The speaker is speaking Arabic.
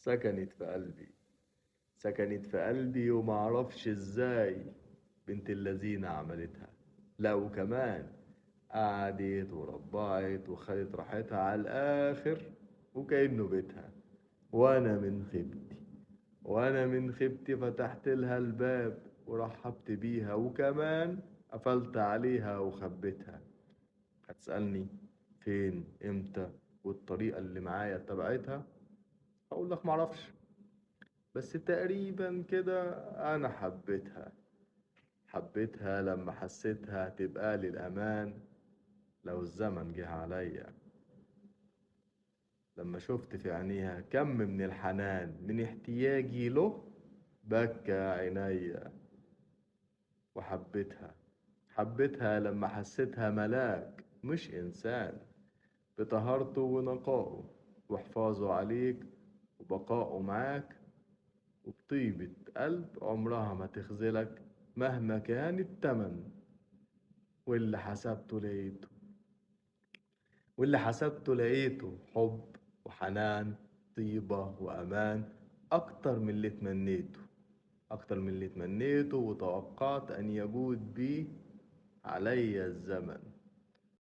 سكنت في قلبي، سكنت في قلبي ومعرفش ازاي بنت اللذينة عملتها. لا وكمان قعدت وربعت وخدت راحتها على الآخر وكأنه بيتها. وأنا من خيبتي فتحت لها الباب ورحبت بيها، وكمان قفلت عليها وخبيتها. هتسألني فين امتى والطريقة اللي معايا اتبعتها؟ هقول لك معرفش، بس تقريبا كده انا حبيتها لما حسيتها تبقى لي الامان لو الزمن جه عليا. لما شفت في عينيها كم من الحنان من احتياجي له بكى عينيا. وحبيتها لما حسيتها ملاك مش انسان، بطهارته ونقائه وحفاظه عليك وبقائه معاك، وبطيبة قلب عمرها ما تخذلك مهما كان التمن. واللي حسبته لقيته واللي حسبته لقيته حب وحنان، طيبة وأمان، أكتر من اللي تمنيته، أكتر من اللي تمنيته وتوقعت أن يجود بيه عليا الزمن.